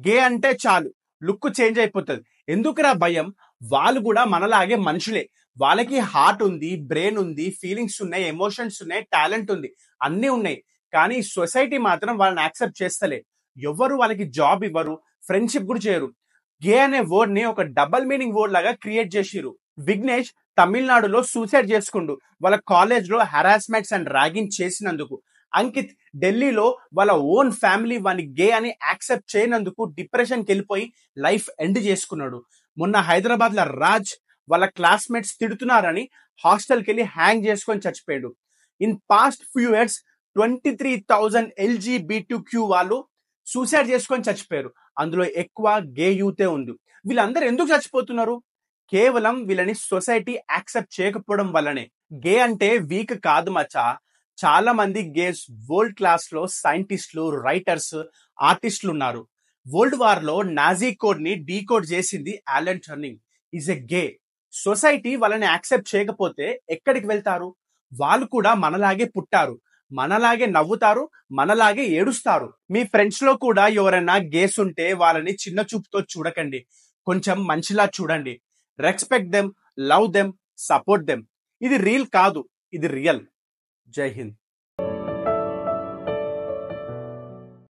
గే అంటే చాలు look change అయిపోతుంది. ఎందుకురా భయం? వాళ్ళు కూడా మనలాగే మనుషులే. వాళ్ళకి హార్ట్ ఉంది, బ్రెయిన్ ఉంది, ఫీలింగ్స్ ఉన్నాయి, ఎమోషన్స్ ఉన్నాయి, టాలెంట్ ఉంది, అన్నీ ఉన్నాయి. కానీ సొసైటీ మాత్రం వాళ్ళని యాక్సెప్ట్ చేస్తలే. ఎవరు వాళ్ళకి జాబ్ ఇవ్వరు, ఫ్రెండ్షిప్ కూడా చేయరు. గే అనే వర్డ్ ని ఒక డబల్ మీనింగ్ వర్డ్ లాగా క్రియేట్ చేసిరు. విఘ్నేష్ తమిళనాడులో సూసైడ్ చేసుకుండు వాళ్ళ కాలేజ్ లో హరాస్మెంట్స్ అండ్ ర్యాగింగ్ చేసినందుకు. అంకిత్ ఢిల్లీలో వాళ్ళ ఓన్ ఫ్యామిలీ వాని గే అని యాక్సెప్ట్ చేయనందుకు డిప్రెషన్కి వెళ్ళిపోయి లైఫ్ ఎండ్ చేసుకున్నాడు. మొన్న హైదరాబాద్ లో రాజ్ వాళ్ళ క్లాస్మేట్స్ తిడుతున్నారని హాస్టల్కి వెళ్ళి హ్యాంగ్ చేసుకొని చచ్చిపోయాడు. In past few years 23,000 LGBTQ వాళ్ళు సూసైడ్ చేసుకొని చచ్చిపోయారు. అందులో ఎక్కువ గే యూతే ఉంది. వీళ్ళందరూ ఎందుకు చచ్చిపోతున్నారు? కేవలం వీళ్ళని సొసైటీ యాక్సెప్ట్ చేయకపోవడం వల్లనే. గే అంటే వీక్ కాదు మచ్చా. చాలా మంది గేస్ వరల్డ్ క్లాస్ లో సైంటిస్టులు, రైటర్స్, ఆర్టిస్టులు ఉన్నారు. వరల్డ్ వార్ లో నాజీ కోడ్ ని డీకోడ్ చేసింది Alan Turing. Is a gay. Society వాళ్ళని యాక్సెప్ట్ చేయకపోతే ఎక్కడికి వెళ్తారు? వాళ్ళు కూడా మనలాగే పుట్టారు, మనలాగే నవ్వుతారు, మనలాగే ఏడుస్తారు. మీ ఫ్రెండ్స్ లో కూడా ఎవరైనా గేస్ ఉంటే వాళ్ళని చిన్న చూపుతో చూడకండి, కొంచెం మంచిలా చూడండి. Respect them, love them, support them. ఇది రీల్ కాదు, ఇది రియల్. జై హింద్.